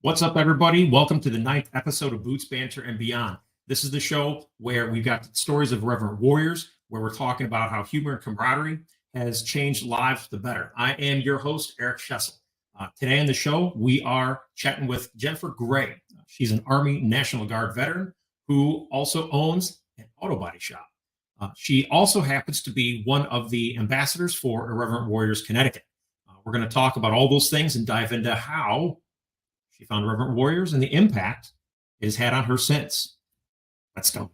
What's up, everybody? Welcome to the 9th episode of Boots, Banter, and Beyond. This is the show where we've got stories of Irreverent Warriors, where we're talking about how humor and camaraderie has changed lives for the better. I am your host, Eric Schessel. Today on the show, we are chatting with Jennifier Gray. She's an Army National Guard veteran who also owns an auto body shop. She also happens to be one of the ambassadors for Irreverent Warriors Connecticut. We're going to talk about all those things and dive into how she found Irreverent Warriors and the impact it has had on her since. Let's go.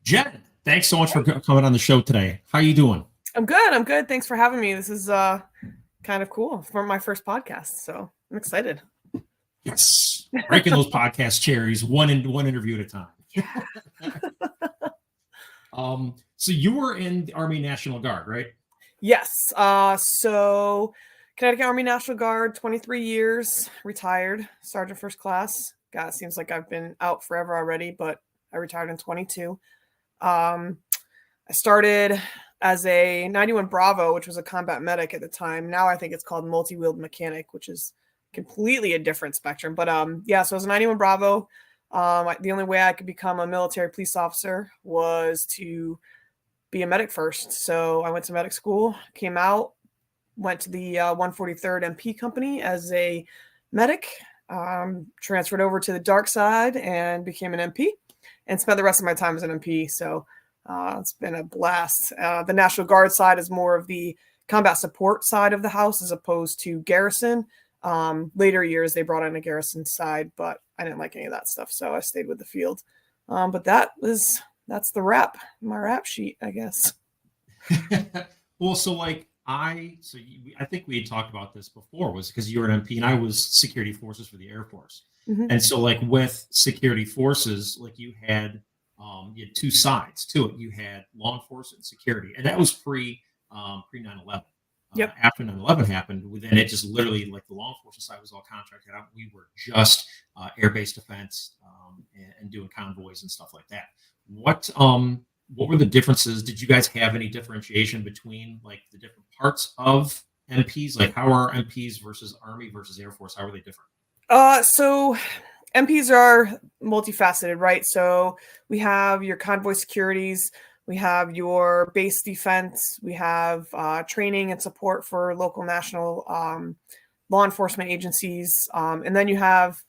Jen, thanks so much for coming on the show today. How are you doing? I'm good. Thanks for having me. This is kind of cool for my first podcast, so I'm excited. Yes, breaking those podcast cherries, one interview at a time. Yeah. So you were in the Army National Guard, right? Yes. So Connecticut Army National Guard, 23 years, retired, Sergeant First Class. God, it seems like I've been out forever already, but I retired in 22. I started as a 91 Bravo, which was a combat medic at the time. Now I think it's called multi-wheeled mechanic, which is completely a different spectrum. But yeah, so I was a 91 Bravo. The only way I could become a military police officer was to be a medic first. So I went to medic school, came out, went to the 143rd MP company as a medic, transferred over to the dark side and became an MP and spent the rest of my time as an MP. So it's been a blast. The National Guard side is more of the combat support side of the house as opposed to garrison. Later years, they brought in a garrison side, but I didn't like any of that stuff. So I stayed with the field. But that's the wrap, my rap sheet, I guess. Well, I think we had talked about this before, was because you were an MP and I was security forces for the Air Force. Mm-hmm. And so with security forces, you had two sides to it. You had law enforcement and security, and that was pre 9/11. Yep. After 9/11 happened, then it just literally, the law enforcement side was all contracted out. We were just air-based defense and doing convoys and stuff like that. What were the differences? Did you guys have any differentiation between the different parts of MPs? How are MPs versus Army versus Air Force? How are they different? So MPs are multifaceted, right? So we have your convoy securities, we have your base defense, we have training and support for local national law enforcement agencies, and then you have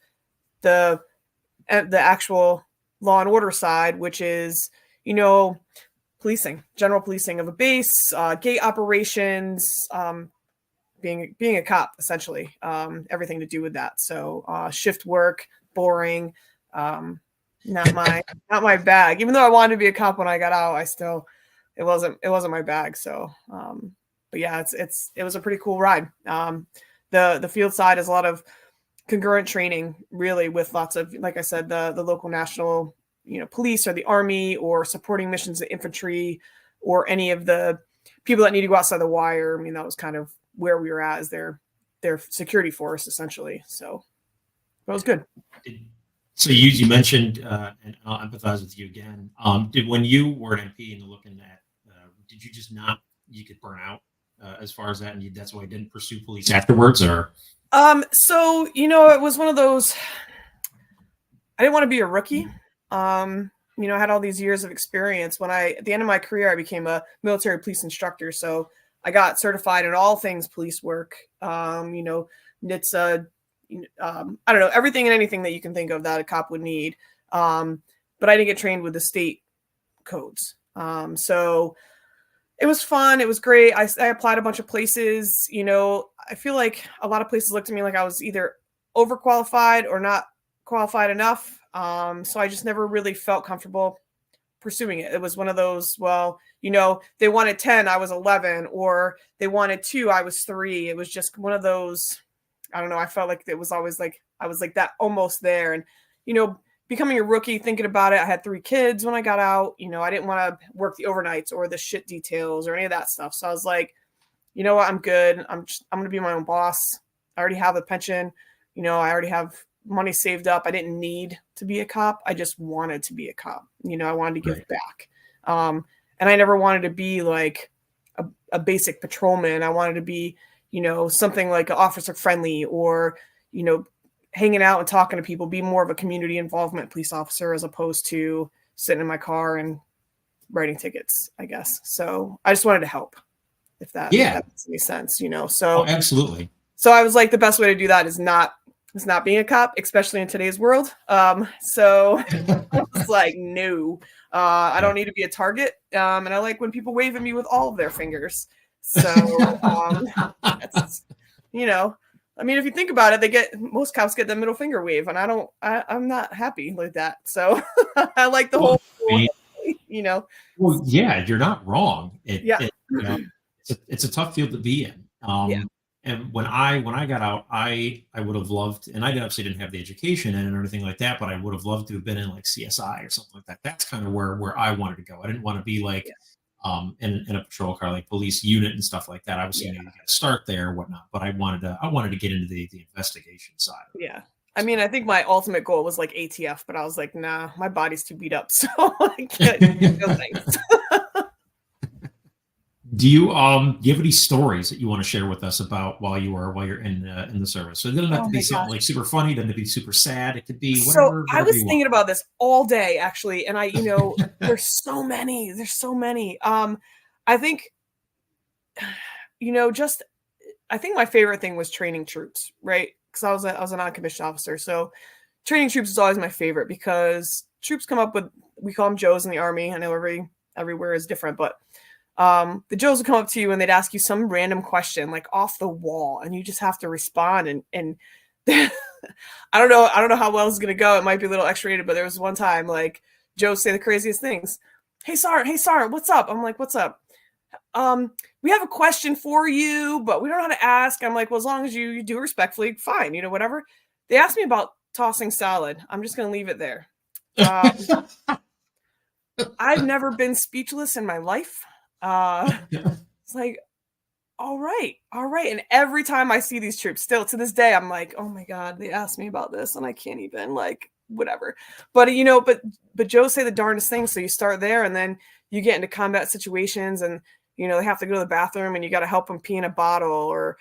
the actual law and order side, which is policing, general policing of a base, gate operations, being a cop, essentially, everything to do with that. So shift work, boring, not my bag. Even though I wanted to be a cop when I got out, it wasn't my bag. So, but yeah, it was a pretty cool ride. The field side is a lot of concurrent training, really, with lots of, like I said, the local national, police or the Army, or supporting missions of infantry, or any of the people that need to go outside the wire. I mean, that was kind of where we were at as their security force, essentially. So that was good. So you mentioned, and I'll empathize with you again. When you were an MP and looking at, did you just you could burn out as far as that, and that's why you didn't pursue police afterwards, or? So it was one of those. I didn't want to be a rookie. I had all these years of experience. At the end of my career, I became a military police instructor. So I got certified in all things police work. NHTSA. I don't know, everything and anything that you can think of that a cop would need. But I didn't get trained with the state codes. So it was fun. It was great. I applied a bunch of places. I feel like a lot of places looked at me like I was either overqualified or not qualified enough. So I just never really felt comfortable pursuing it. It was one of those, they wanted 10, I was 11, or they wanted 2, I was 3. It was just one of those. I don't know. I felt like it was always I was that almost there. And, becoming a rookie, thinking about it, I had 3 kids when I got out. I didn't want to work the overnights or the shit details or any of that stuff. So I was like, you know what? I'm good. I'm going to be my own boss. I already have a pension. I already have money saved up. I didn't need to be a cop. I just wanted to be a cop. I wanted to give back. And I never wanted to be like a basic patrolman. I wanted to be, something like an officer friendly, or, hanging out and talking to people, be more of a community involvement police officer as opposed to sitting in my car and writing tickets, I guess. So I just wanted to help, if that makes any sense, So absolutely. So I was like, the best way to do that is not being a cop, especially in today's world. So I was like, no, I don't need to be a target. And I like when people wave at me with all of their fingers. So that's, I mean, if you think about it, most cops get the middle finger wave, and I'm not happy like that. So I like the whole, Well, yeah, you're not wrong. It's a tough field to be in. And when I got out, I would have loved, and I obviously didn't have the education and everything like that, but I would have loved to have been in like CSI or something like that. That's kind of where I wanted to go. I didn't want to be like in a patrol car, like police unit and stuff like that. Obviously, you got to start there, whatnot. But I wanted to get into the investigation side. Yeah. I mean, I think my ultimate goal was like ATF, but I was like, nah, my body's too beat up, so I can't. No thanks. Do you have any stories that you want to share with us about while you're in the service? So it doesn't have to be something like super funny, doesn't have to be super sad. It could be whatever. So I was thinking about this all day, actually, and there's so many. I think, I think my favorite thing was training troops, right? Because I was a non-commissioned officer, so training troops is always my favorite because troops come up with, we call them Joes in the Army. I know everywhere is different, but the Joes would come up to you and they'd ask you some random question like off the wall, and you just have to respond. And I don't know how well it's gonna go. It might be a little X-rated, but there was one time like Joes say the craziest things. Hey Sergeant, what's up? I'm like, what's up? We have a question for you, but we don't know how to ask. I'm like, well, as long as you do respectfully, fine, whatever. They asked me about tossing salad. I'm just gonna leave it there. I've never been speechless in my life. It's like, all right. And every time I see these troops, still to this day, I'm like, oh my God, they asked me about this and I can't even, like, whatever. But, but Joe say the darndest things. So you start there and then you get into combat situations and, they have to go to the bathroom and you got to help them pee in a bottle or,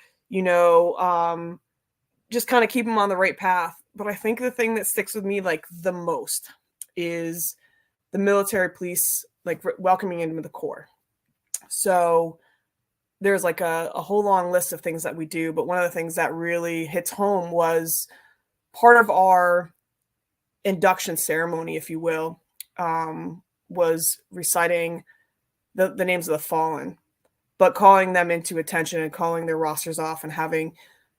just kind of keep them on the right path. But I think the thing that sticks with me like the most is the military police, like welcoming into the Corps. So there's like a whole long list of things that we do. But one of the things that really hits home was part of our induction ceremony, if you will, was reciting the names of the fallen, but calling them into attention and calling their rosters off and having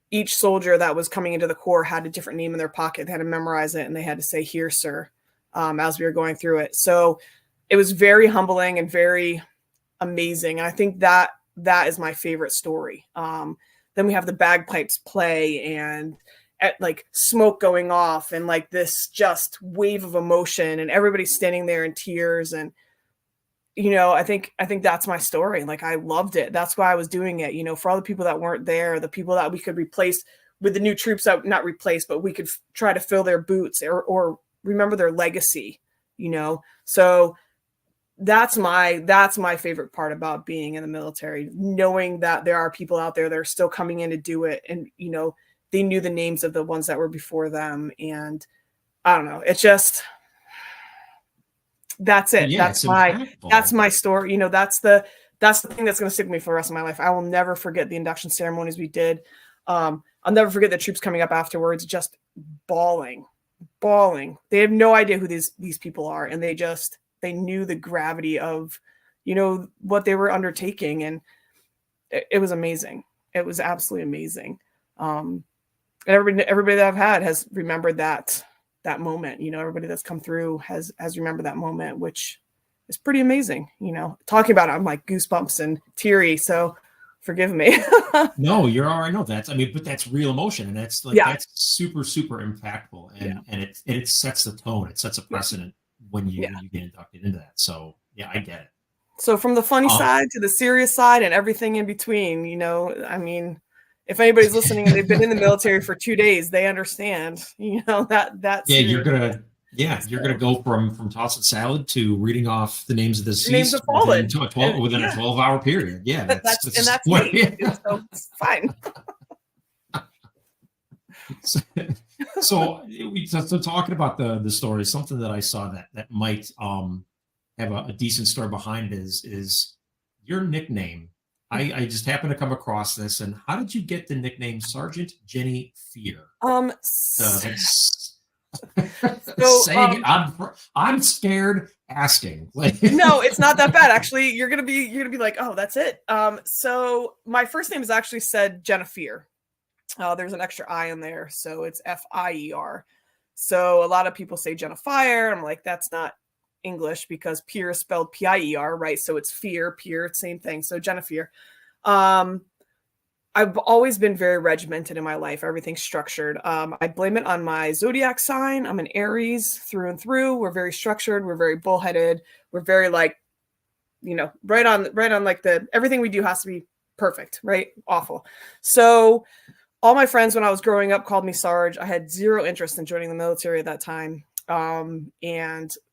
each soldier that was coming into the Corps had a different name in their pocket. They had to memorize it and they had to say, "Here, sir," as we were going through it. So it was very humbling and very amazing. And I think that is my favorite story. Then we have the bagpipes play and like smoke going off and like this just wave of emotion and everybody's standing there in tears. And, I think that's my story. Like I loved it. That's why I was doing it, for all the people that weren't there, the people that we could replace with the new troops that not replace, but we could try to fill their boots or remember their legacy, So that's my favorite part about being in the military, knowing that there are people out there that are still coming in to do it. And, they knew the names of the ones that were before them. And I don't know, it's just, that's it. Yeah, that's my story. That's the thing that's going to stick with me for the rest of my life. I will never forget the induction ceremonies we did. I'll never forget the troops coming up afterwards, just bawling. They have no idea who these people are. And they knew the gravity of, what they were undertaking. And it was amazing. It was absolutely amazing. And everybody that I've had has remembered that moment, everybody that's come through has remembered that moment, which is pretty amazing. Talking about it, I'm like goosebumps and teary. So forgive me. No, you're all right. No, but that's real emotion. And that's like, that's super, super impactful. And it sets the tone. It sets a precedent when you get inducted into that. So yeah, I get it. So from the funny side to the serious side and everything in between, if anybody's listening and they've been in the military for 2 days, they understand, that. Yeah, you're gonna Yeah, you're going to go from tossing salad to reading off the names of the Names deceased have fallen. within a 12-hour period. Yeah, that's me. So it's fine. So talking about the story, something that I saw that might have a decent story behind it is your nickname. I just happened to come across this, and how did you get the nickname Sergeant Jenny Fear? So Saying it, I'm scared asking. Like, no, it's not that bad. Actually, you're gonna be like, oh, that's it. So my first name is actually said Jennifier. There's an extra I in there, so it's F-I-E-R. So a lot of people say Jennifier. I'm like, that's not English because Pier is spelled P-I-E-R, right? So it's fear, Pier, same thing. So Jennifier. I've always been very regimented in my life. Everything's structured. I blame it on my zodiac sign. I'm an Aries through and through. We're very structured. We're very bullheaded. We're very right on like everything we do has to be perfect, right? Awful. So all my friends when I was growing up called me Sarge. I had zero interest in joining the military at that time. And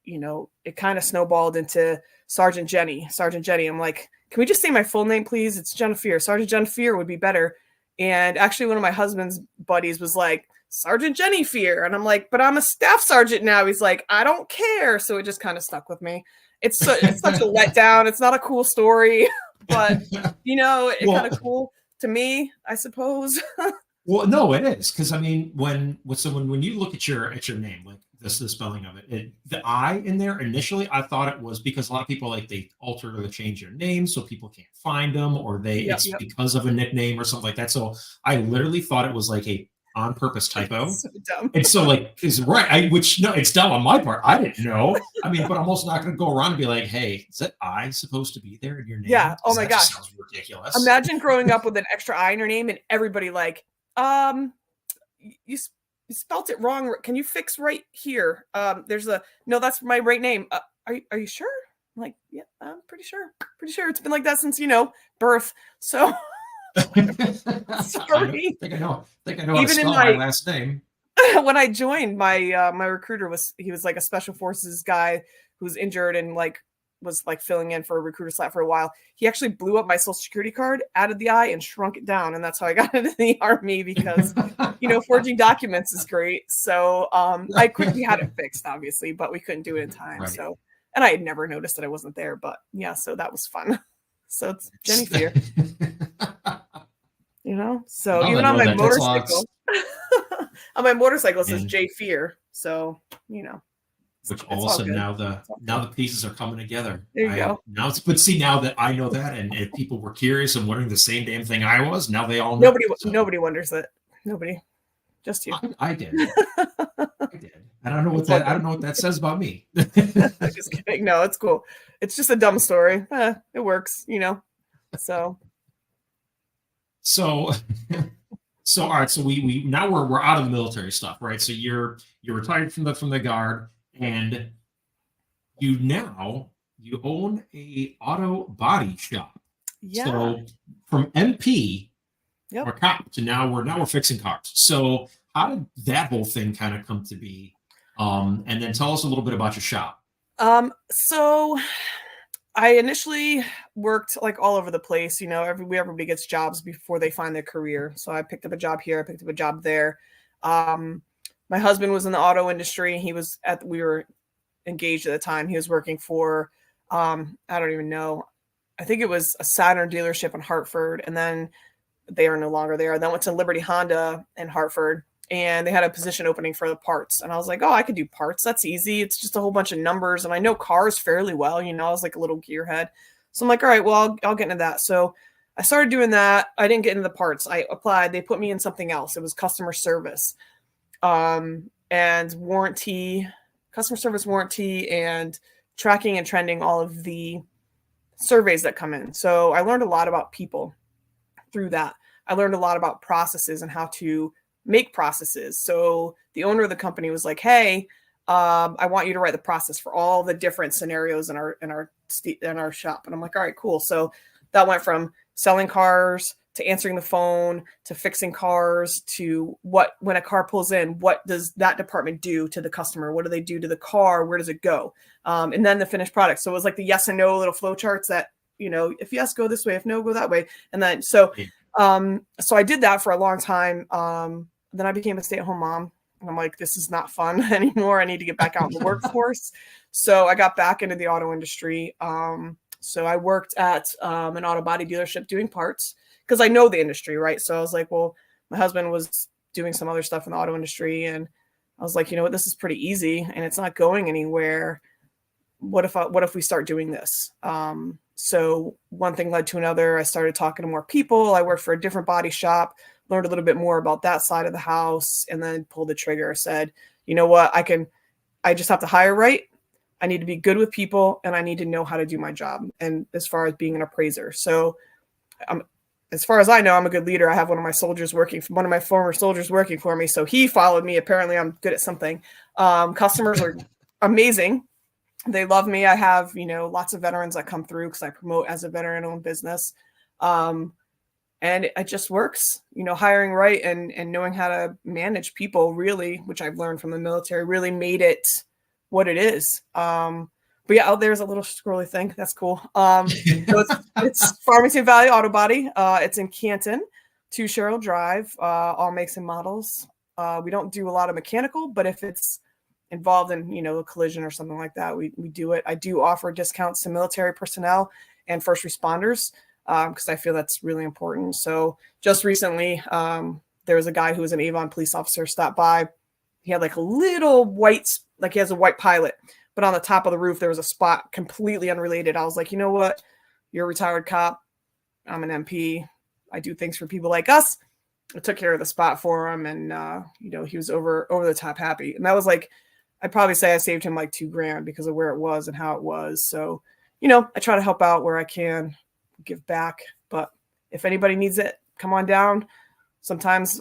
it kind of snowballed into Sergeant Jenny. I'm like, can we just say my full name, please? It's Jennifier. Sergeant Jennifier would be better. And actually, one of my husband's buddies was like, Sergeant Jennifier. And I'm like, but I'm a staff sergeant now. He's like, I don't care. So it just kind of stuck with me. It's such a letdown. It's not a cool story, but it's kind of cool to me, I suppose. Well, no, it is because I mean, when you look at your name, like the spelling of it, the I in there initially, I thought it was because a lot of people they alter or change their name so people can't find them, or it's because of a nickname or something like that. So I literally thought it was like a on purpose typo. So dumb. And so is right. It's dumb on my part. I didn't know. I mean, but I'm also not going to go around and be like, hey, is that I supposed to be there in your name? Yeah. Oh my gosh. Sounds ridiculous. Imagine growing up with an extra I in your name and everybody like, you spelt it wrong. Can you fix right here? No, that's my right name. Are you sure? I'm like, yeah, I'm pretty sure. It's been like that since, birth. So sorry. I think I know how to spell my last name. When I joined, my recruiter was like a special forces guy who was injured and was filling in for a recruiter slot for a while. He actually blew up my social security card, added the I and shrunk it down. And that's how I got into the Army because, forging documents is great. So I quickly had it fixed, obviously, but we couldn't do it in time. Right. So, and I had never noticed that I wasn't there, but yeah, so that was fun. So it's Jennifier, so even on my motorcycle, it says J Fear. So, which all of a sudden now the pieces are coming together. There you go. Now now that I know that, and if people were curious and wondering the same damn thing I was, now they all know. Nobody wonders that. Nobody, just you. I did. I don't know what that says about me. I'm just kidding. No, it's cool. It's just a dumb story. It works, So. So all right. So we now we're out of the military stuff, right? So you're retired from the Guard. And you own a auto body shop. Yeah. So from MP or cop to now we're fixing cars. So how did that whole thing kind of come to be? And then tell us a little bit about your shop. So I initially worked all over the place. Everybody gets jobs before they find their career. So I picked up a job here. I picked up a job there. My husband was in the auto industry. We were engaged at the time. He was working for, I don't even know. I think it was a Saturn dealership in Hartford. And then they are no longer there. I then went to Liberty Honda in Hartford and they had a position opening for the parts. And I was like, oh, I could do parts. That's easy. It's just a whole bunch of numbers. And I know cars fairly well. I was like a little gearhead. So I'm like, all right, well, I'll get into that. So I started doing that. I didn't get into the parts. I applied. They put me in something else. It was customer service. And warranty, customer service warranty, and tracking and trending all of the surveys that come in. So I learned a lot about people through that. I learned a lot about processes and how to make processes. So the owner of the company was like, hey, I want you to write the process for all the different scenarios in our shop. And I'm like, all right, cool. So that went from selling cars to answering the phone, to fixing cars, to when a car pulls in, what does that department do to the customer? What do they do to the car? Where does it go? And then the finished product. So it was like the yes and no little flow charts that, if yes, go this way, if no, go that way. And then, so I did that for a long time. Then I became a stay-at-home mom. And I'm like, this is not fun anymore. I need to get back out in the workforce. So I got back into the auto industry. So I worked at an auto body dealership doing parts because I know the industry, right? So I was like, well, my husband was doing some other stuff in the auto industry. And I was like, you know what, this is pretty easy and it's not going anywhere. What if we start doing this? So one thing led to another. I started talking to more people. I worked for a different body shop, learned a little bit more about that side of the house, and then pulled the trigger. Said, you know what, I just have to hire right. I need to be good with people and I need to know how to do my job. And as far as being an appraiser. So as far as I know, I'm a good leader. I have one of my former soldiers working for me. So he followed me. Apparently I'm good at something. Customers are amazing. They love me. I have, lots of veterans that come through because I promote as a veteran-owned business. And it just works, hiring right and knowing how to manage people really, which I've learned from the military, really made it what it is. But yeah, there's a little scrolly thing. That's cool. So it's Farmington Valley Auto Body. It's in Canton, 2 Sherrill Drive, all makes and models. We don't do a lot of mechanical, but if it's involved in, a collision or something like that, we do it. I do offer discounts to military personnel and first responders because I feel that's really important. So just recently, there was a guy who was an Avon police officer stopped by. He had like a little he has a white Pilot, but on the top of the roof, there was a spot completely unrelated. I was like, you know what? You're a retired cop. I'm an MP. I do things for people like us. I took care of the spot for him. And, he was over the top happy. And that was like, I'd probably say I saved him like $2,000 because of where it was and how it was. So, I try to help out where I can, give back. But if anybody needs it, come on down. Sometimes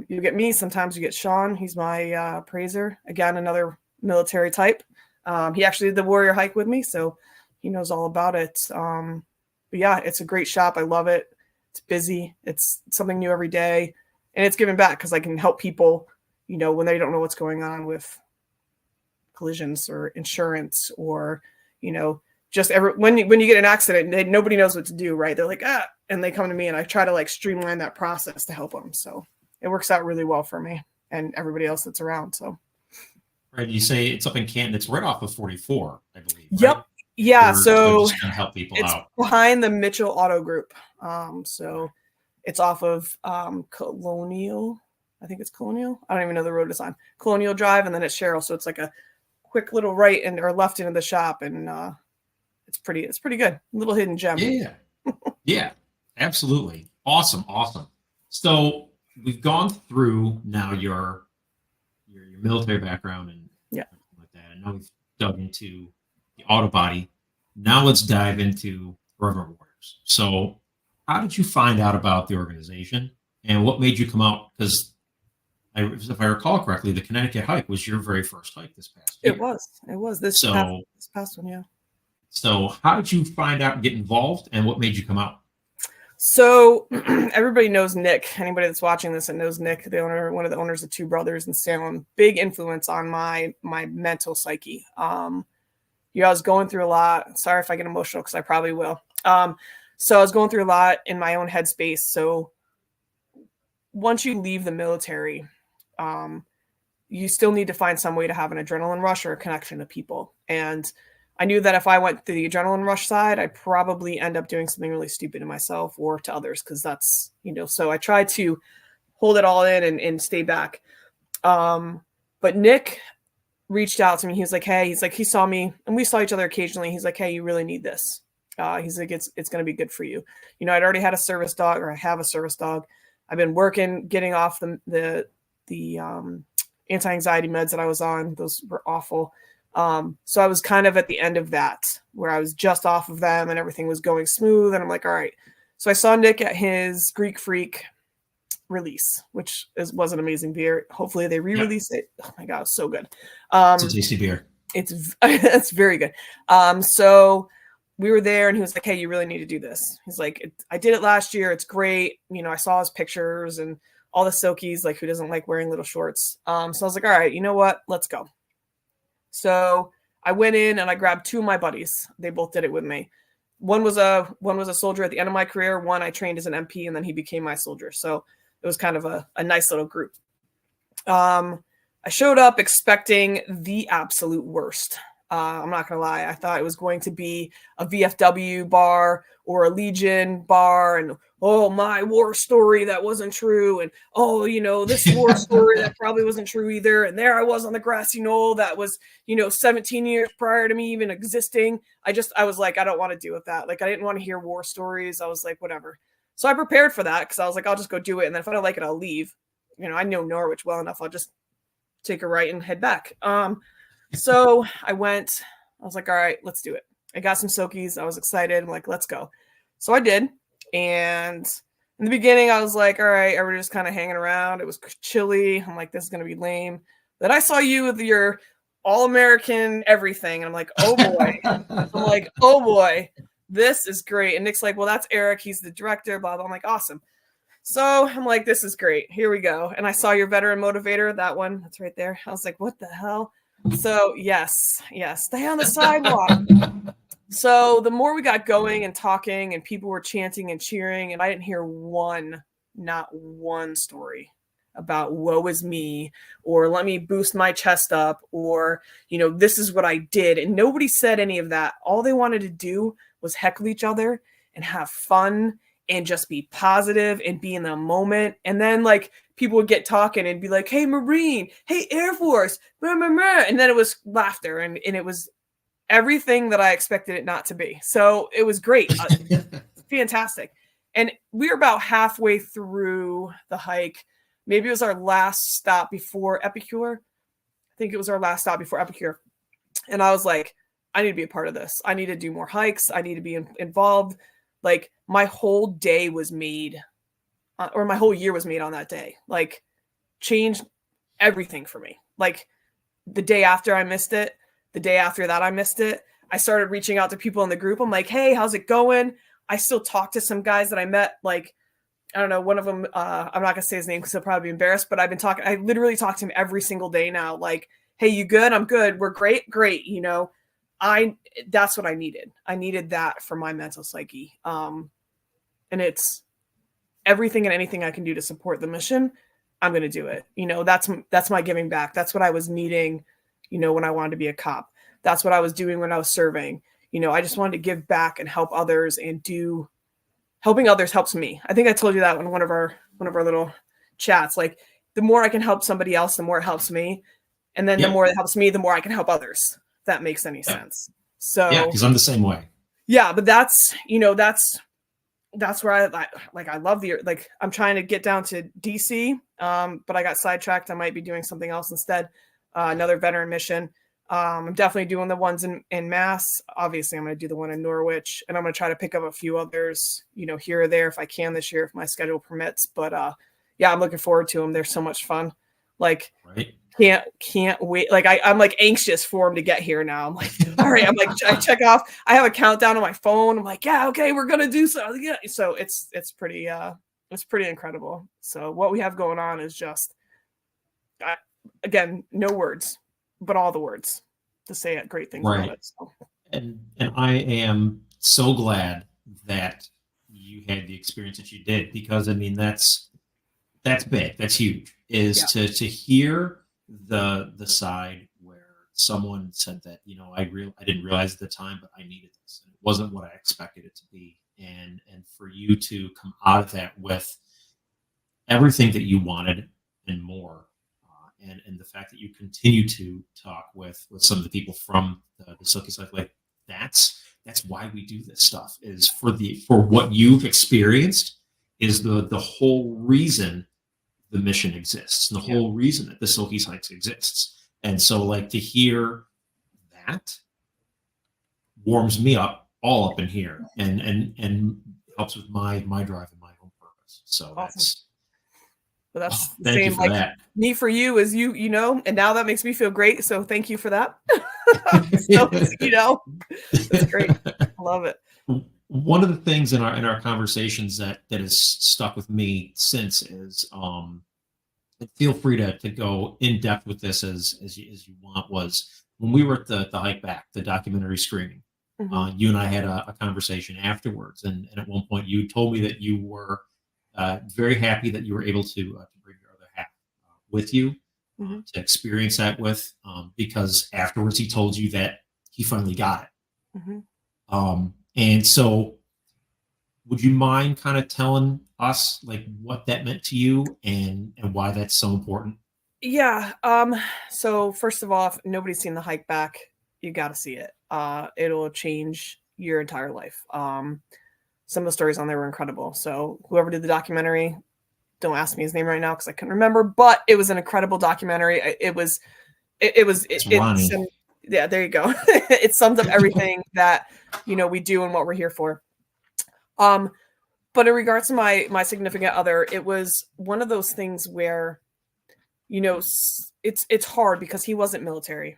you get me. Sometimes you get Sean. He's my appraiser. Again, another military type. He actually did the warrior hike with me, so he knows all about it. But yeah, it's a great shop. I love it. It's busy. It's something new every day. And it's giving back because I can help people, when they don't know what's going on with collisions or insurance or, just when you get an accident, nobody knows what to do, right? They're like, and they come to me and I try to like streamline that process to help them. So it works out really well for me and everybody else that's around. So. Right. You say it's up in Canton. It's right off of 44, I believe. Right? Yep. Yeah. So just gonna help people it's out. Behind the Mitchell Auto Group. So it's off of Colonial. I think it's Colonial. I don't even know the road it's on. Colonial Drive, and then it's Sherrill. So it's like a quick little right or left into the shop, and it's pretty good. A little hidden gem. Yeah. Yeah. Absolutely. Awesome. So we've gone through now your military background and everything like that. And now we've dug into the auto body. Now let's dive into Irreverent Warriors. So how did you find out about the organization and what made you come out? Because if I recall correctly, the Connecticut hike was your very first hike this past year. It was this past one. Yeah. So how did you find out and get involved and what made you come out? So everybody knows Nick. Anybody that's watching this that knows Nick, one of the owners of Two Brothers in Salem, big influence on my mental psyche. I was going through a lot. Sorry if I get emotional because I probably will. So I was going through a lot in my own headspace. So once you leave the military, you still need to find some way to have an adrenaline rush or a connection to people. And I knew that if I went to the adrenaline rush side, I'd probably end up doing something really stupid to myself or to others. Cause that's, so I tried to hold it all in and stay back. But Nick reached out to me. He was like, hey, he saw me and we saw each other occasionally. He's like, hey, you really need this. He's like, it's going to be good for you. I'd already had a service dog, or I have a service dog. I've been getting off the anti-anxiety meds that I was on. Those were awful. So I was kind of at the end of that where I was just off of them and everything was going smooth. And I'm like, all right. So I saw Nick at his Greek Freak release, which was an amazing beer. Hopefully they re-release it. Oh my God, it's so good. It's a tasty beer. It's very good. So we were there and he was like, hey, you really need to do this. He's like, I did it last year. It's great. You know, I saw his pictures and all the Silkies, like who doesn't like wearing little shorts. So I was like, all right, you know what? Let's go. So I went in and I grabbed 2 of my buddies. They both did it with me. One was a soldier at the end of my career. One I trained as an MP and then he became my soldier. So it was kind of a nice little group. I showed up expecting the absolute worst. I'm not going to lie. I thought it was going to be a VFW bar or a Legion bar and, oh, my war story that wasn't true. And, oh, you know, this war story that probably wasn't true either. And there I was on the grassy knoll that was, you know, 17 years prior to me even existing. I was like, I don't want to deal with that. Like, I didn't want to hear war stories. I was like, whatever. So I prepared for that because I was like, I'll just go do it. And then if I don't like it, I'll leave. You know, I know Norwich well enough. I'll just take a right and head back. So I went, I was like, all right, let's do it. I got some Silkies. I was excited. I'm like, let's go. So I did. And in the beginning, I was like, all right, everybody just kind of hanging around. It was chilly. I'm like, this is going to be lame. Then I saw you with your all-American everything. And I'm like, oh boy, this is great. And Nick's like, well, that's Eric. He's the director, blah, blah. I'm like, awesome. So I'm like, this is great. Here we go. And I saw your veteran motivator, that one. That's right there. I was like, what the hell? So yes, stay on the sidewalk. So the more we got going and talking and people were chanting and cheering, and I didn't hear not one story about woe is me or let me boost my chest up or, you know, this is what I did. And nobody said any of that. All they wanted to do was heckle each other and have fun and just be positive and be in the moment. And then like people would get talking and be like, hey, Marine, hey, Air Force, blah, blah, blah. And then it was laughter and it was everything that I expected it not to be. So it was great. Fantastic. And we were about halfway through the hike. Maybe it was our last stop before Epicure. I think it was our last stop before Epicure. And I was like, I need to be a part of this. I need to do more hikes. I need to be involved. Like my whole day was made or my whole year was made on that day. Like changed everything for me. Like the day after I missed it, the day after that I missed it, I started reaching out to people in the group. I'm like, hey, how's it going? I still talk to some guys that I met. Like, I don't know, one of them, I'm not gonna say his name because he'll probably be embarrassed, but I literally talk to him every single day now. Like, hey, you good? I'm good. We're great. You know, that's what I needed. I needed that for my mental psyche. And it's everything and anything I can do to support the mission. I'm going to do it. You know, that's my giving back. That's what I was needing, you know, when I wanted to be a cop. That's what I was doing when I was serving. You know, I just wanted to give back and help others and helping others helps me. I think I told you that in one of our little chats. Like the more I can help somebody else, the more it helps me. And then the more it helps me, the more I can help others. If that makes any sense. So yeah, because I'm the same way. Yeah, but that's where I love I'm trying to get down to DC, but I got sidetracked. I might be doing something else instead, another veteran mission. I'm definitely doing the ones in Mass. Obviously, I'm going to do the one in Norwich, and I'm going to try to pick up a few others, you know, here or there if I can this year, if my schedule permits. But yeah, I'm looking forward to them. They're so much fun. Like, right. Can't wait. Like I'm like anxious for them to get here now. I'm like, all right. I'm like, I check off. I have a countdown on my phone. I'm like, yeah, okay, we're gonna do so. Yeah. So it's pretty incredible. So what we have going on is just, again, no words, but all the words to say great things about it. So. And I am so glad that you had the experience that you did, because I mean that's big. That's huge. To hear the side where someone said that, you know, I didn't realize at the time, but I needed this. And it wasn't what I expected it to be. And for you to come out of that with everything that you wanted and more, and the fact that you continue to talk with some of the people from the Silky Life, like that's why we do this stuff, is for what you've experienced is the whole reason the mission exists, and the whole reason that the Silky Hikes exists. And so like to hear that warms me all up in here and helps with my drive and my own purpose. So awesome. That's the thank same you for like that. Me for you is you know, and now that makes me feel great. So thank you for that. So it's great. I love it. One of the things in our conversations that has stuck with me since is, feel free to go in depth with this as you want, was when we were at the hike back, the documentary screening. You and I had a conversation afterwards, and at one point you told me that you were very happy that you were able to bring your other half with you to experience that with, because afterwards he told you that he finally got it. And so, would you mind kind of telling us like what that meant to you and why that's so important? Yeah. So first of all, if nobody's seen the hike back, you got to see it. It'll change your entire life. Some of the stories on there were incredible. So whoever did the documentary, don't ask me his name right now because I couldn't remember, but it was an incredible documentary. Yeah, there you go. It sums up everything that, we do and what we're here for. But in regards to my significant other, it was one of those things where, it's hard because he wasn't military.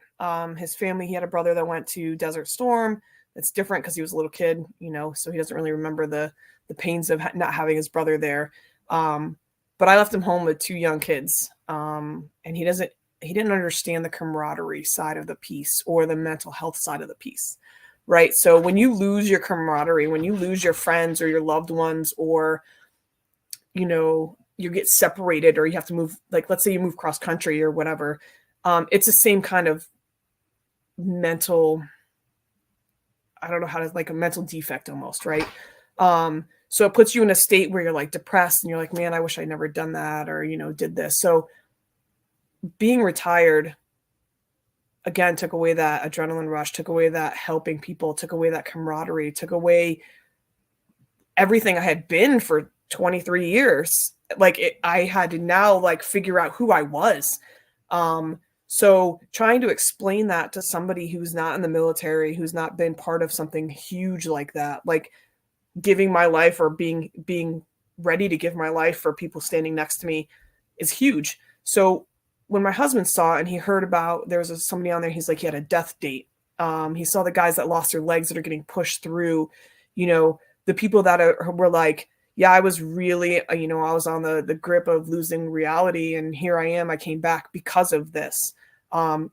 His family, he had a brother that went to Desert Storm. It's different because he was a little kid, so he doesn't really remember the pains of not having his brother there. But I left him home with 2 young kids. And he didn't understand the camaraderie side of the piece or the mental health side of the piece. Right. So when you lose your camaraderie, when you lose your friends or your loved ones, or, you get separated, or you have to move, like, let's say you move cross country or whatever. It's the same kind of mental, I don't know how to, like a mental defect almost. Right. So it puts you in a state where you're like depressed and you're like, man, I wish I'd never done that, or, did this. So being retired, again, took away that adrenaline rush, took away that helping people, took away that camaraderie, took away everything I had been for 23 years. I had to now figure out who I was. So trying to explain that to somebody who's not in the military, who's not been part of something huge like that, like giving my life or being ready to give my life for people standing next to me, is huge. So when my husband saw it and he heard about, there was somebody on there, he's like, he had a death date. He saw the guys that lost their legs that are getting pushed through, the people that were like, yeah, I was really, I was on the grip of losing reality. And here I am, I came back because of this.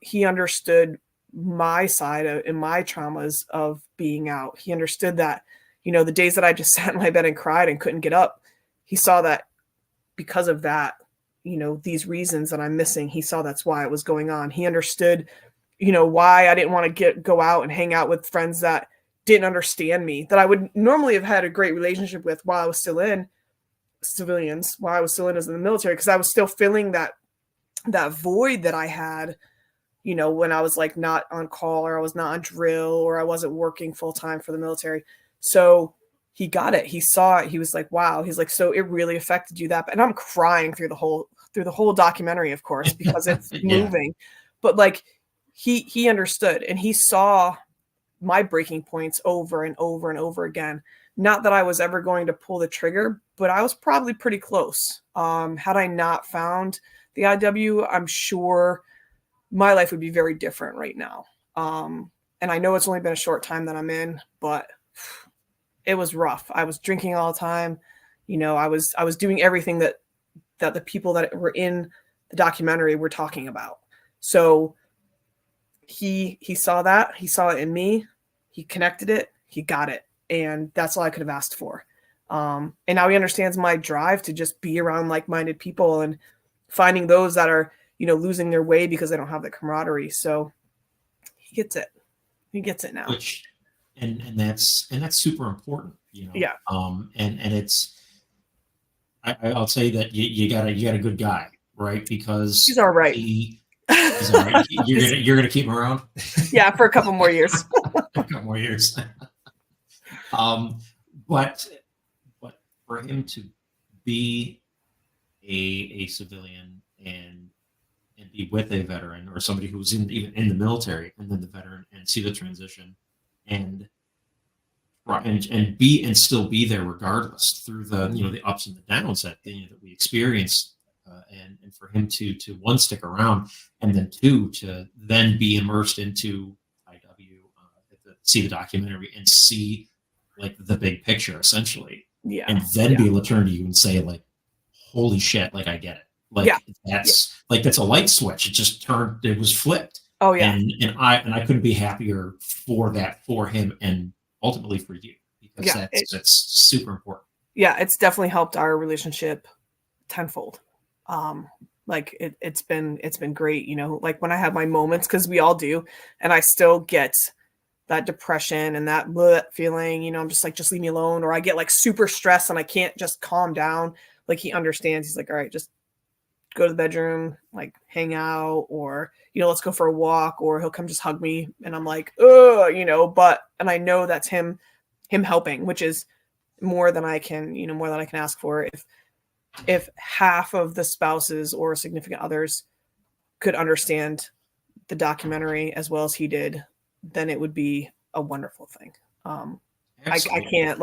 He understood my side and my traumas of being out. He understood that, the days that I just sat in my bed and cried and couldn't get up, he saw that because of that, these reasons that I'm missing, he saw that's why it was going on. He understood, why I didn't want to go out and hang out with friends that didn't understand me, that I would normally have had a great relationship with while I was still in civilians, while I was still in the military, because I was still feeling that void that I had, when I was not on call, or I was not on drill, or I wasn't working full time for the military. So he got it. He saw it. He was like, wow. He's like, so it really affected you that. And I'm crying through the whole documentary, of course, because it's moving. But he understood, and he saw my breaking points over and over and over again. Not that I was ever going to pull the trigger, but I was probably pretty close. Had I not found the IW, I'm sure my life would be very different right now. And I know it's only been a short time that I'm in, but it was rough. I was drinking all the time. I was doing everything that the people that were in the documentary were talking about. So he saw that. He saw it in me. He connected it. He got it. And that's all I could have asked for. And now he understands my drive to just be around like-minded people and finding those that are, losing their way because they don't have the camaraderie. So he gets it. He gets it now. And that's super important, Yeah. And it's, I'll say that you got a good guy, right? Because he's all right. He's all right. You're gonna keep him around. Yeah, for a couple more years. A couple more years. But for him to be a civilian and be with a veteran or somebody who was even in the military, and then the veteran, and see the transition and still be there regardless through the the ups and the downs that we experienced, and for him to one, stick around, and then two, to then be immersed into see the documentary and see like the big picture essentially, Yeah. and then be able to turn to you and say like, holy shit, like I get it. Like that's a light switch. It just turned, it was flipped. Oh yeah. And I couldn't be happier for that, for him, and ultimately for you, because that's super important. Yeah, it's definitely helped our relationship tenfold. Like it's been great, you know, like when I have my moments, because we all do, and I still get that depression and that feeling, you know, I'm just like, just leave me alone, or I get like super stressed and I can't just calm down. Like he understands. He's like, all right, just go to the bedroom, like hang out, or, you know, let's go for a walk, or he'll come just hug me. And I'm like, oh, you know, and I know that's him helping, which is more than I can, you know, more than I can ask for. If half of the spouses or significant others could understand the documentary as well as he did, then it would be a wonderful thing. I can't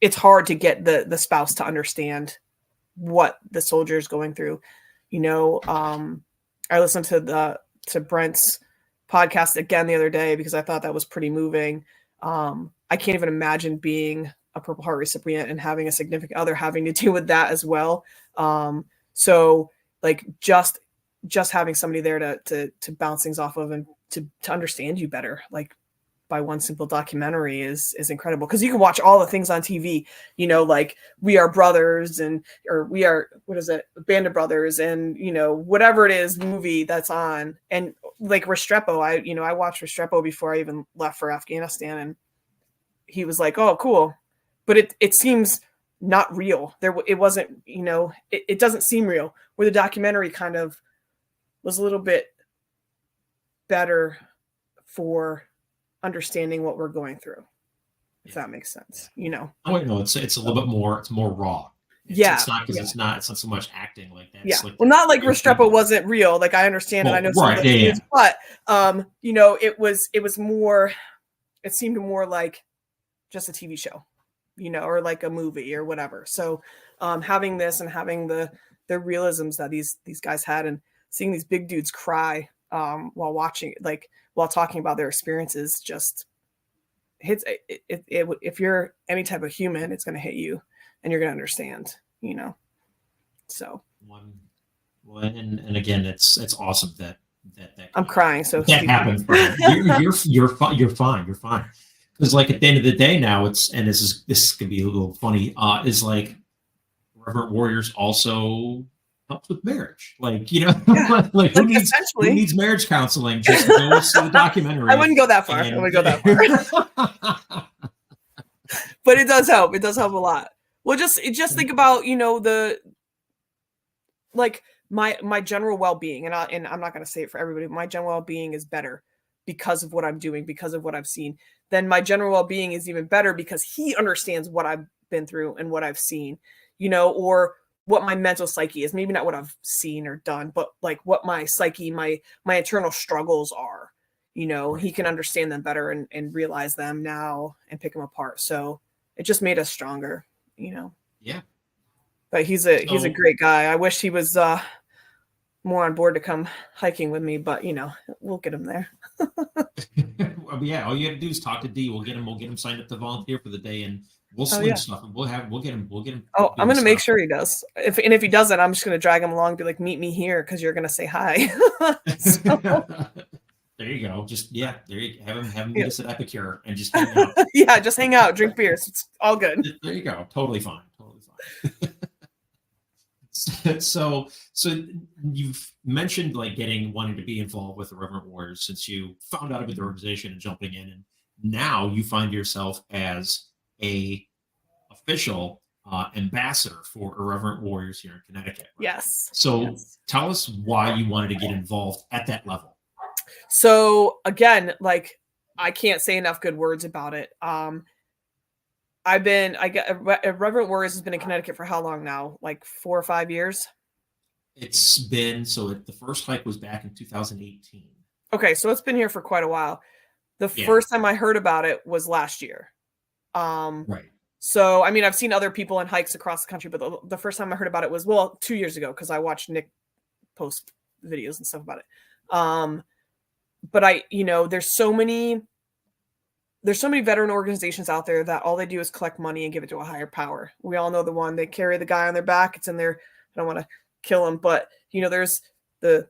it's hard to get the spouse to understand what the soldier is going through. You know, I listened to Brent's podcast again the other day because I thought that was pretty moving. I can't even imagine being a Purple Heart recipient and having a significant other having to deal with that as well. So like just having somebody there to bounce things off of and to understand you better, like by one simple documentary is incredible. Because you can watch all the things on TV, you know, like We Are Brothers or We Are, what is it, Band of Brothers, and, you know, whatever it is movie that's on. And like Restrepo, I watched Restrepo before I even left for Afghanistan, and he was like, oh, cool. But it seems not real. It wasn't, you know, it doesn't seem real. Where the documentary kind of was a little bit better for understanding what we're going through, if that makes sense, you know. Oh wait, no, it's a little bit more, it's more raw. It's not because it's not so much acting like that. Yeah. Like, well, not like Restrepo wasn't real. Like I understand and I know some of the but you know, it was more, it seemed more like just a TV show, you know, or like a movie or whatever. So having this and having the realisms that these guys had, and seeing these big dudes cry while watching, like while talking about their experiences, just hits it. If you're any type of human, it's going to hit you and you're going to understand, you know. So well, and again, it's awesome that I'm crying. So that happened for him. You're fine. Because like at the end of the day now, and this could be a little funny, is like Irreverent Warriors also helps with marriage. Like, you know, like who needs marriage counseling? Just go see the documentary. I wouldn't go that far. But it does help. It does help a lot. Well, just think about, you know, my general well-being, and I'm not going to say it for everybody. My general well-being is better because of what I'm doing, because of what I've seen. Then my general well-being is even better because he understands what I've been through and what I've seen, you know, or what my mental psyche is. Maybe not what I've seen or done, but like what my psyche, my internal struggles are, you know. He can understand them better and realize them now and pick them apart. So it just made us stronger, you know. Yeah. But he's a great guy. I wish he was more on board to come hiking with me, but you know, we'll get him there. Yeah, all you have to do is talk to D. We'll get him signed up to volunteer for the day, and we'll sling stuff, and we'll get him. Oh, I'm gonna make sure he does. If he doesn't, I'm just gonna drag him along and be like, meet me here because you're gonna say hi. There you go. Just there you have him meet us at Epicure and just hang out. Yeah, just hang out, drink beers. It's all good. There you go. Totally fine. So you've mentioned like wanting to be involved with the Irreverent Warriors since you found out about the organization and jumping in, and now you find yourself as a official ambassador for Irreverent Warriors here in Connecticut. Right? Yes. So tell us why you wanted to get involved at that level. So again, like I can't say enough good words about it. Irreverent Warriors has been in Connecticut for how long now? Like 4 or 5 years? It's been, the first hike was back in 2018. Okay, so it's been here for quite a while. The first time I heard about it was last year. Right. So, I mean, I've seen other people on hikes across the country, but the first time I heard about it was, 2 years ago, because I watched Nick post videos and stuff about it. But there's so many there's so many veteran organizations out there that all they do is collect money and give it to a higher power. We all know the one. They carry the guy on their back. It's in there. I don't want to kill him, but there's the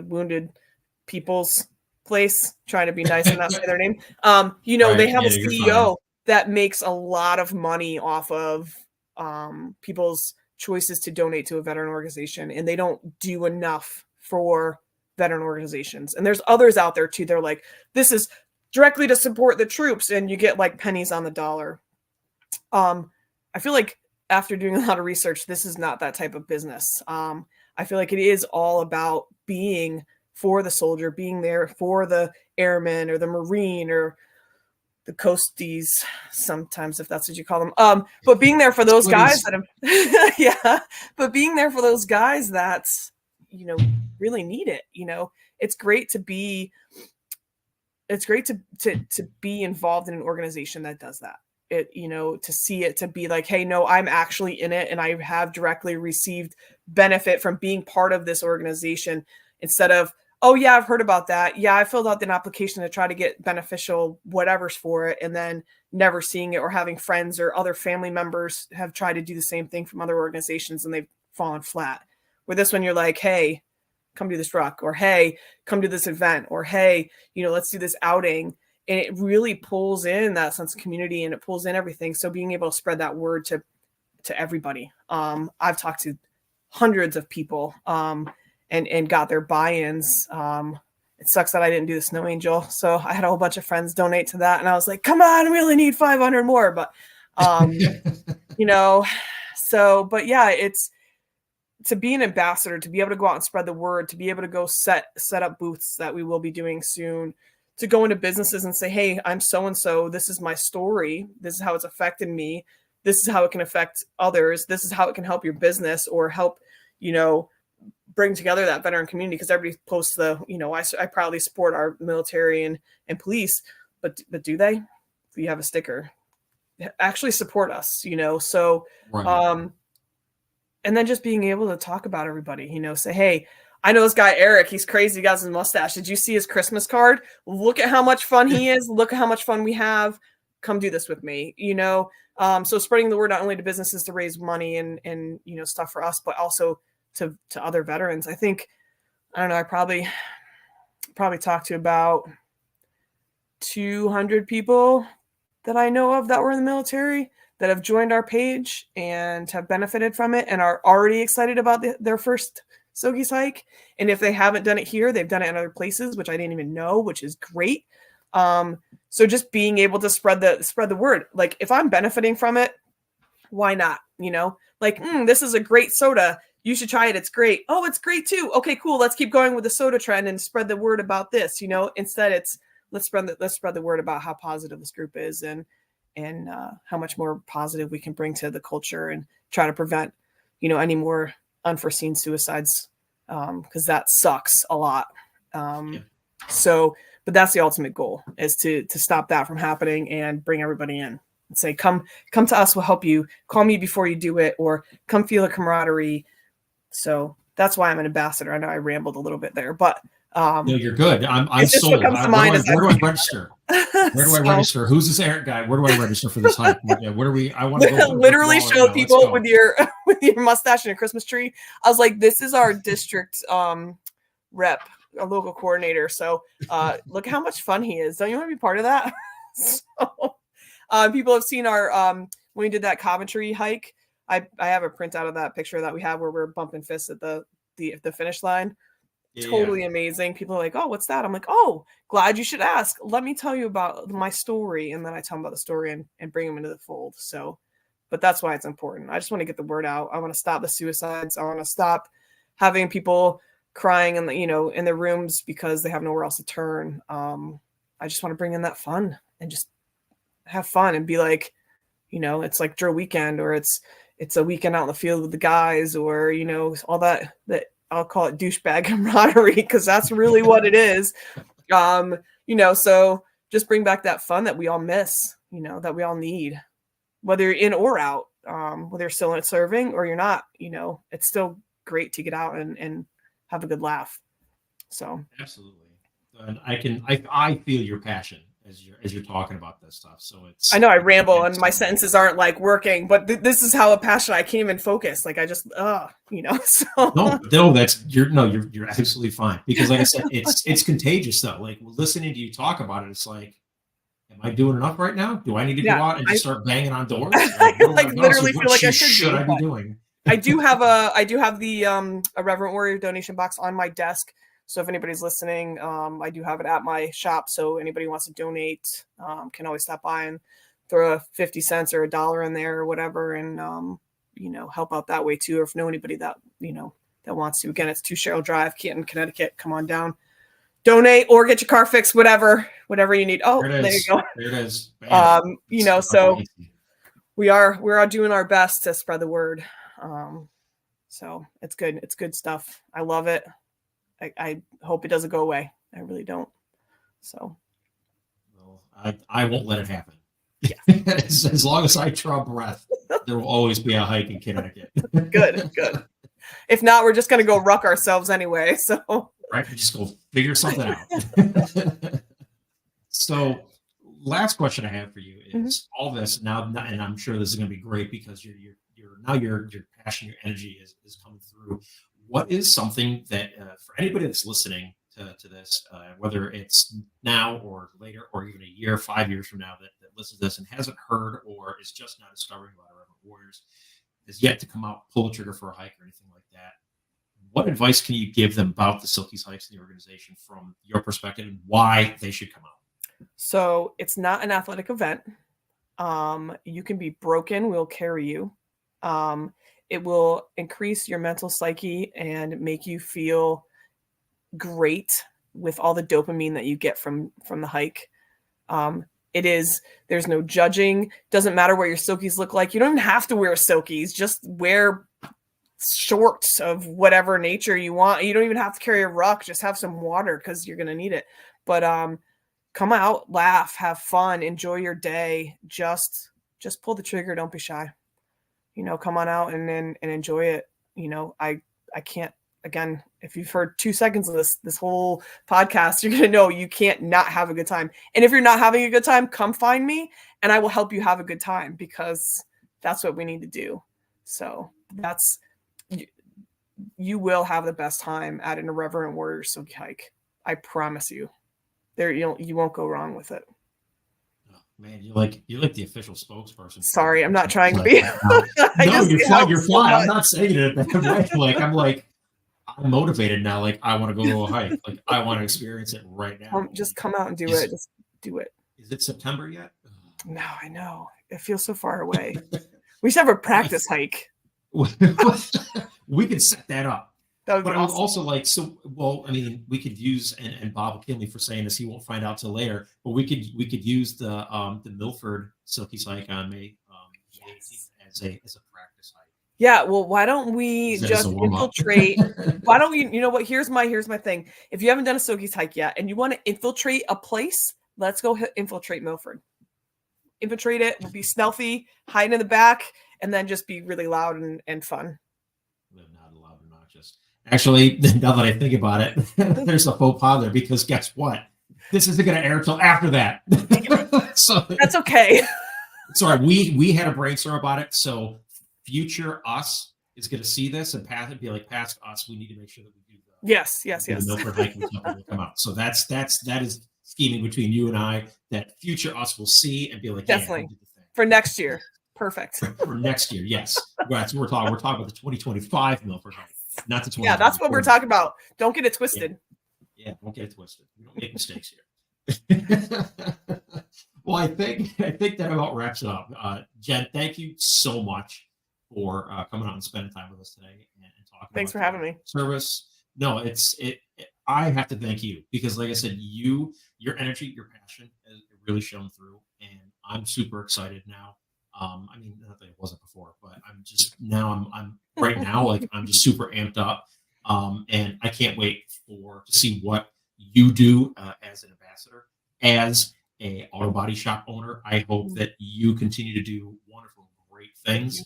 wounded people's place, trying to be nice and not say their name. They have a CEO that makes a lot of money off of people's choices to donate to a veteran organization, and they don't do enough for veteran organizations. And there's others out there too. They're like, this is directly to support the troops, and you get like pennies on the dollar. I feel like after doing a lot of research, this is not that type of business. I feel like it is all about being for the soldier, being there for the airman or the Marine or the coasties, sometimes, if that's what you call them. But being there for those guys that have, yeah, but being there for those guys that, really need it. It's great to be involved in an organization that does that. To see it, to be like, hey, no, I'm actually in it and I have directly received benefit from being part of this organization, instead of, oh yeah, I've heard about that. Yeah, I filled out an application to try to get beneficial whatever's for it, and then never seeing it, or having friends or other family members have tried to do the same thing from other organizations and they've fallen flat. With this one, you're like, hey, come do this ruck, or hey, come to this event, or hey, let's do this outing. And it really pulls in that sense of community, and it pulls in everything. So being able to spread that word to everybody. I've talked to hundreds of people and got their buy-ins. It sucks that I didn't do the Snow Angel. So I had a whole bunch of friends donate to that. And I was like, come on, we only need 500 more. But, but yeah, it's to be an ambassador, to be able to go out and spread the word, to be able to go set up booths that we will be doing soon, to go into businesses and say, hey, I'm so-and-so, this is my story. This is how it's affected me. This is how it can affect others. This is how it can help your business, or help, bring together that veteran community. Because everybody posts I proudly support our military and police, but do they? If you have a sticker, actually support us, so, right. And then just being able to talk about everybody, say, hey, I know this guy, Eric, he's crazy. He got his mustache. Did you see his Christmas card? Look at how much fun he is. Look at how much fun we have. Come do this with me, So spreading the word not only to businesses to raise money and stuff for us, but also to other veterans. I think, I don't know, I probably talked to about 200 people that I know of that were in the military that have joined our page and have benefited from it and are already excited about their first Sogies hike. And if they haven't done it here, they've done it in other places, which I didn't even know, which is great. So just being able to spread the word, like if I'm benefiting from it, why not? This is a great soda. You should try it. It's great. Oh, it's great too. Okay, cool. Let's keep going with the soda trend and spread the word about this. Instead it's let's spread the word about how positive this group is and how much more positive we can bring to the culture, and try to prevent, any more unforeseen suicides, because that sucks a lot. So, but that's the ultimate goal, is to stop that from happening and bring everybody in and say, come to us. We'll help you. Call me before you do it, or come feel the camaraderie. So that's why I'm an ambassador. I know I rambled a little bit there, but no, you're good. I'm sold. Where do I register? Where do I register? Who's this Eric guy? Where do I register for this hike? What are we? I want to go literally show people with your mustache and a Christmas tree. I was like, this is our district rep, a local coordinator. So look how much fun he is. Don't you want to be part of that? So people have seen our when we did that Coventry hike. I have a printout of that picture that we have where we're bumping fists at the finish line. Totally amazing. People are like, oh, what's that? I'm like, oh, glad you should ask. Let me tell you about my story. And then I tell them about the story and bring them into the fold. So, but that's why it's important. I just want to get the word out. I want to stop the suicides. I want to stop having people crying in in their rooms because they have nowhere else to turn. I just want to bring in that fun and just have fun and be like, it's like drill weekend, or it's a weekend out in the field with the guys, or, all that I'll call it douchebag camaraderie, because that's really what it is. So just bring back that fun that we all miss, that we all need, whether you're in or out, whether you're still in serving or you're not, it's still great to get out and have a good laugh. So absolutely. And I feel your passion. as you're talking about this stuff. So it's, I know I ramble and my sentences aren't like working, but this is how passionate I can't even focus. Like I just, so. No, you're absolutely fine. Because like I said, it's contagious though. Like listening to you talk about it, it's like, am I doing enough right now? Do I need to go out and just start banging on doors? I literally feel like I should I be doing? I do have the Irreverent Warrior donation box on my desk. So if anybody's listening, I do have it at my shop. So anybody who wants to donate can always stop by and throw a 50 cents or $1 in there or whatever, and help out that way too. Or if know anybody that that wants to, again, it's 2 Sherrill Drive, Canton, Connecticut. Come on down, donate or get your car fixed, whatever you need. Oh, there you go. There it is. So we are doing our best to spread the word. So it's good. It's good stuff. I love it. I hope it doesn't go away. I really don't. So. Well, I won't let it happen. Yeah. as long as I draw breath, there will always be a hike in Connecticut. Good. If not, we're just going to go ruck ourselves anyway. So. Right. Just go figure something out. So last question I have for you is all this now, and I'm sure this is going to be great because your passion, your energy is coming through. What is something that for anybody that's listening to this, whether it's now or later, or even a year, 5 years from now, that listens to this and hasn't heard or is just now discovering about Irreverent Warriors, is yet to come out, pull the trigger for a hike or anything like that, what advice can you give them about the Silkies hikes in the organization from your perspective and why they should come out? So it's not an athletic event. You can be broken. We'll carry you. It will increase your mental psyche and make you feel great with all the dopamine that you get from the hike. There's no judging. Doesn't matter what your silkies look like. You don't even have to wear silkies. Just wear shorts of whatever nature you want. You don't even have to carry a ruck. Just have some water because you're going to need it. But come out, laugh, have fun, enjoy your day. Just pull the trigger. Don't be shy. Come on out and enjoy it. I can't, again, if you've heard 2 seconds of this whole podcast, you're going to know you can't not have a good time. And if you're not having a good time, come find me and I will help you have a good time because that's what we need to do. So you will have the best time at an Irreverent Warriors Silky hike. I promise you. You won't go wrong with it. Man, you're like the official spokesperson. Sorry, I'm not trying to be. No, you're fine. I'm not saying it that way. I'm motivated now. Like I want to go to a hike. Like I want to experience it right now. Just come out and do it. Just do it. Is it September yet? No, I know. It feels so far away. We should have a practice hike. We could set that up. That would be but awesome. Also we could use and Bob McKinley for saying this. He won't find out till later. But we could use the Milford Silkies hike on May 18th as a practice hike. Yeah, well, why don't we just infiltrate? Why don't we? You know what? Here's my thing. If you haven't done a Silkies hike yet and you want to infiltrate a place, let's go infiltrate Milford. Infiltrate it. We'll be stealthy, hide in the back, and then just be really loud and fun. Not loud, obnoxious. Actually, now that I think about it, there's a faux pas there because guess what? This isn't going to air till after that. So that's okay. Sorry, we had a brainstorm about it. So future us is going to see this and be like, past us, we need to make sure that we do that. Yes. The Milford hike will come out. So that is scheming between you and I that future us will see and be like, definitely for next year. Perfect. For next year, yes. Right. So we're talking about the 2025 Milford hike, not the 2024. Yeah, that's what we're talking about. Don't get it twisted. Yeah, don't get it twisted. We don't make mistakes here. Well, I think that about wraps it up. Jen, thank you so much for coming out and spending time with us today and talking. Thanks for having me. Service. No, I have to thank you because, like I said, your energy, your passion has really shown through, and I'm super excited now. Not that it wasn't before, but I'm right now, like I'm just super amped up. And I can't wait to see what you do as an ambassador, as a auto body shop owner. I hope that you continue to do wonderful, great things.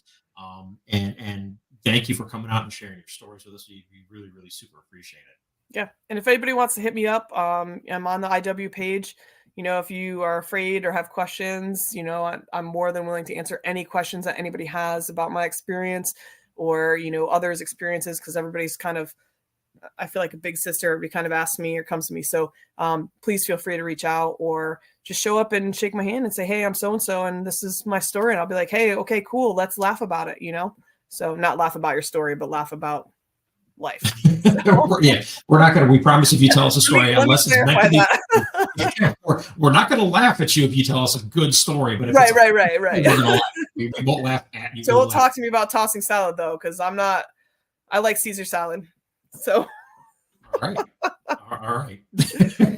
And thank you for coming out and sharing your stories with us. We really, really super appreciate it. Yeah. And if anybody wants to hit me up, I'm on the IW page. You know, if you are afraid or have questions, you know, I'm more than willing to answer any questions that anybody has about my experience or, you know, others' experiences, because everybody's kind of, I feel like a big sister. Everybody kind of asks me or comes to me. So please feel free to reach out or just show up and shake my hand and say, hey, I'm so-and-so, and this is my story. And I'll be like, hey, okay, cool. Let's laugh about it, you know? So not laugh about your story, but laugh about life. So. Yeah, we promise if you tell us a story, unless it's meant to be, we're not going to laugh at you if you tell us a good story. But if right. we're gonna laugh. We won't laugh at you. So don't talk to me about tossing salad though, because I like Caesar salad. So. All right.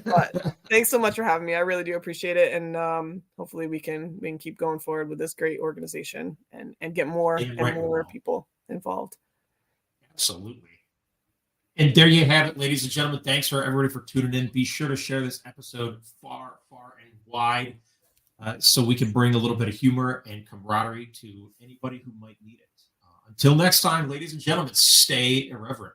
But thanks so much for having me. I really do appreciate it, and hopefully we can keep going forward with this great organization and get more more people involved. Absolutely. And there you have it, ladies and gentlemen. Thanks for everybody for tuning in. Be sure to share this episode far, far and wide, so we can bring a little bit of humor and camaraderie to anybody who might need it. Until next time, ladies and gentlemen, stay irreverent.